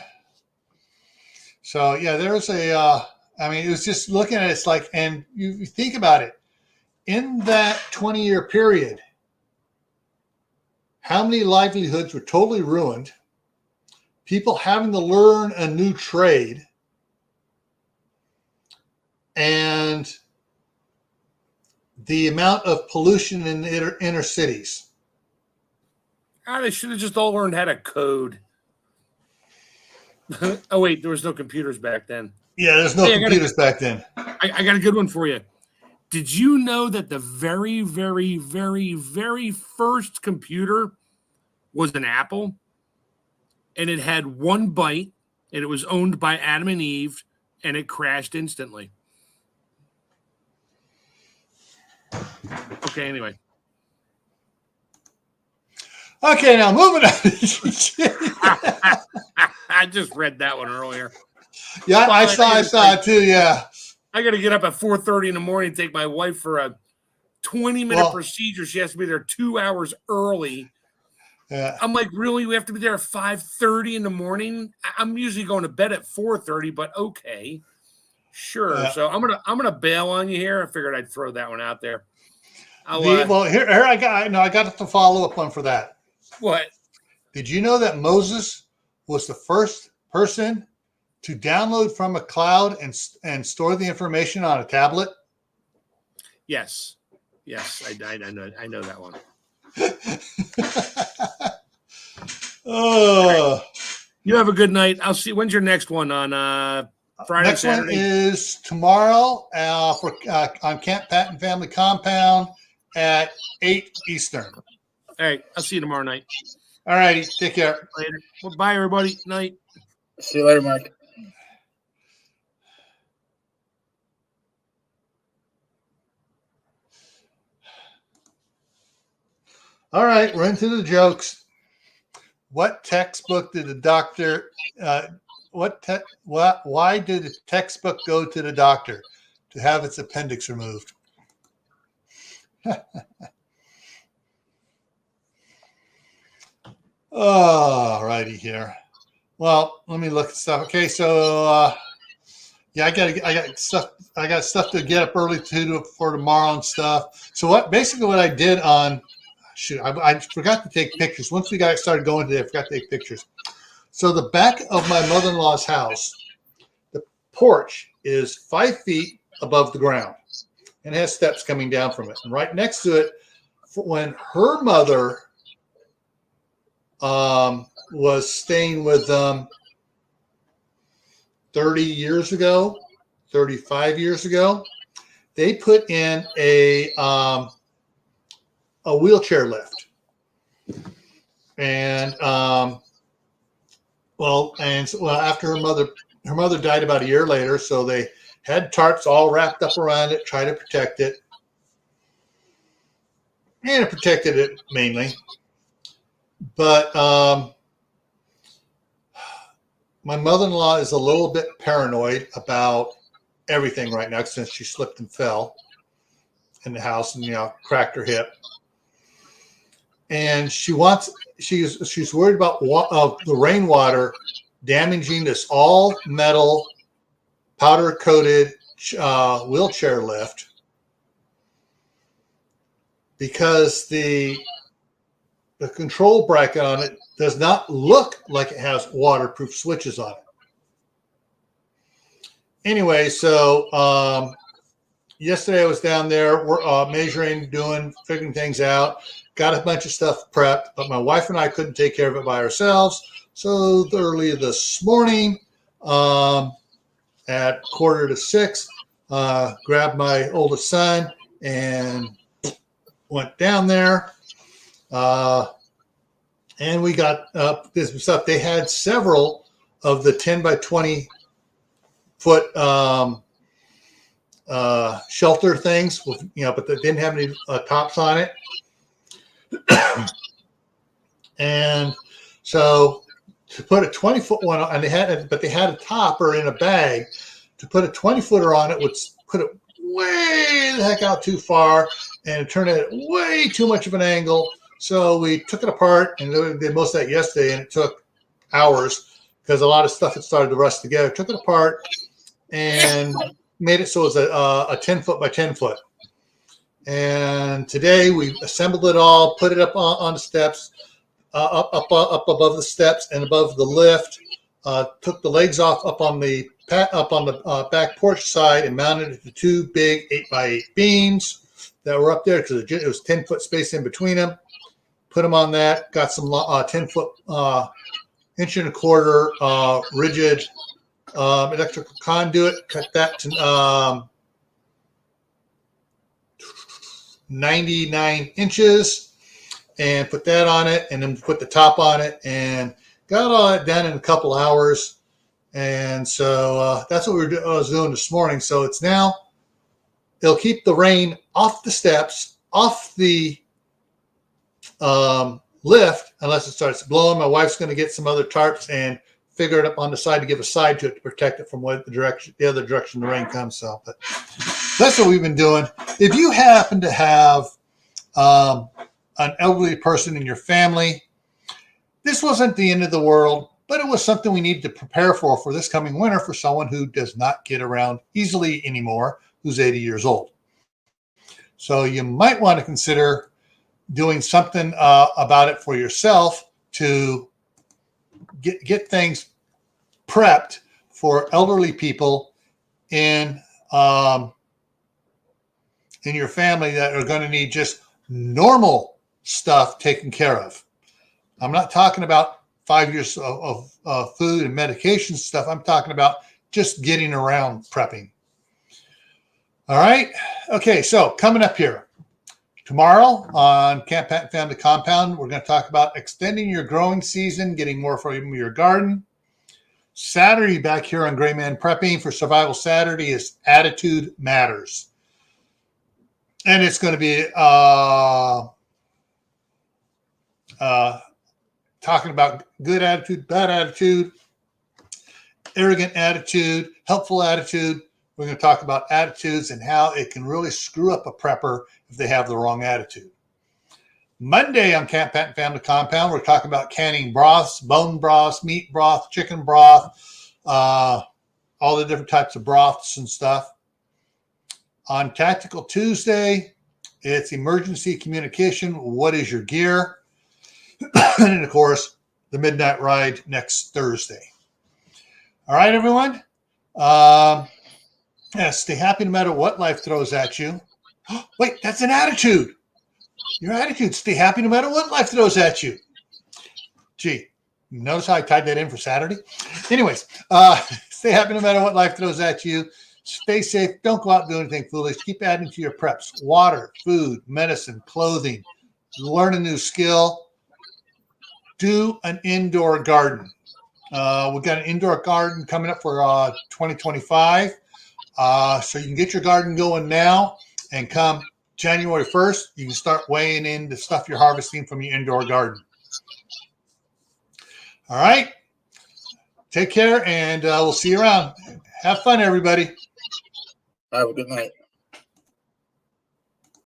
So, yeah, there's it was just looking at it, it's like, and you think about it, in that 20-year period, how many livelihoods were totally ruined people having to learn a new trade, and the amount of pollution in the inner cities. They should have just all learned how to code. Oh, wait, there was no computers back then. Yeah, there's no computers back then. I got a good one for you. Did you know that the very, very, very, very first computer was an Apple? And it had one byte, and it was owned by Adam and Eve, and it crashed instantly. Okay, anyway. Okay, now moving on. I just read that one earlier. Yeah, I saw it too, yeah. I got to get up at 4:30 in the morning and take my wife for a 20-minute procedure. She has to be there 2 hours early. Yeah. I'm like, really? We have to be there at 5:30 in the morning? I'm usually going to bed at 4:30, but okay. Sure. Yeah. So I'm gonna bail on you here. I figured I'd throw that one out there. Here I got to follow up one for that. What? Did you know that Moses was the first person to download from a cloud and store the information on a tablet? Yes, I know that one. Oh, you have a good night. I'll see. When's your next one on Friday? Next Saturday? one is tomorrow on Camp Patton Family Compound at 8 Eastern. All right, I'll see you tomorrow night. All righty, take care. Later. Well, bye, everybody. Night. See you later, Mike. All right, we're into the jokes. What textbook did the doctor? Why did the textbook go to the doctor? To have its appendix removed. All righty here. Well, let me look at stuff. Okay, so I got stuff to get up early for tomorrow and stuff. So what I did on I forgot to take pictures. Once we started going today, I forgot to take pictures. So the back of my mother-in-law's house, the porch is 5 feet above the ground and has steps coming down from it. And right next to it, when her mother was staying with them 30 years ago, 35 years ago, they put in a wheelchair lift. And after her mother died about a year later, so they had tarps all wrapped up around it, try to protect it. And it protected it mainly. But my mother-in-law is a little bit paranoid about everything right now since she slipped and fell in the house and cracked her hip. And she's worried about the rainwater damaging this all metal powder coated wheelchair lift because the control bracket on it does not look like it has waterproof switches on it. Anyway, so yesterday I was down there measuring, figuring things out, got a bunch of stuff prepped, but my wife and I couldn't take care of it by ourselves. So early this morning at 5:45, grabbed my oldest son and went down there. And we got this stuff. They had several of the 10 by 20 foot shelter things, but they didn't have any tops on it. And so to put a 20-foot one on, they had a topper in a bag. To put a 20-footer on it would put it way the heck out too far and turn it at way too much of an angle. So we took it apart and did most of that yesterday, and it took hours because a lot of stuff had started to rust together. Took it apart and made it so it was a 10-foot by 10-foot. And today we assembled it all, put it up on the steps, up above the steps and above the lift. Took the legs off up on the back porch side and mounted it to two big 8x8 beams that were up there because it was 10-foot space in between them. Put them on that. Got some 10-foot, 1.25 inch rigid electrical conduit. Cut that to 99 inches and put that on it, and then put the top on it, and got all that done in a couple hours. And so that's what I was doing this morning. So it's now, it'll keep the rain off the steps, off the lift, unless it starts blowing. My wife's going to get some other tarps and figure it up on the side to give a side to it to protect it from the other direction the rain comes. So, but that's what we've been doing. If you happen to have an elderly person in your family, this wasn't the end of the world, but it was something we needed to prepare for this coming winter for someone who does not get around easily anymore, who's 80 years old. So you might want to consider doing something about it for yourself to get things prepped for elderly people in your family that are going to need just normal stuff taken care of. I'm not talking about 5 years of food and medication stuff. I'm talking about just getting around prepping. All right. Okay. So coming up here tomorrow on Camp Patton Family Compound, we're going to talk about extending your growing season, getting more from your garden. Saturday back here on Gray Man Prepping for Survival Saturday is Attitude Matters. And it's going to be talking about good attitude, bad attitude, arrogant attitude, helpful attitude. We're going to talk about attitudes and how it can really screw up a prepper if they have the wrong attitude. Monday on Camp Patton Family Compound, we're talking about canning broths, bone broths, meat broth, chicken broth, all the different types of broths and stuff. On Tactical Tuesday, it's emergency communication. What is your gear? And then, of course, the midnight ride next Thursday. All right, everyone. Stay happy no matter what life throws at you. Wait, that's an attitude. Your attitude. Stay happy no matter what life throws at you. Gee, notice how I tied that in for Saturday? Anyways, stay happy no matter what life throws at you. Stay safe. Don't go out and do anything foolish. Keep adding to your preps. Water, food, medicine, clothing. Learn a new skill. Do an indoor garden. We've got an indoor garden coming up for 2025. So you can get your garden going now, and come January 1st, you can start weighing in the stuff you're harvesting from your indoor garden. All right. Take care, and we'll see you around. Have fun, everybody. Have a good night.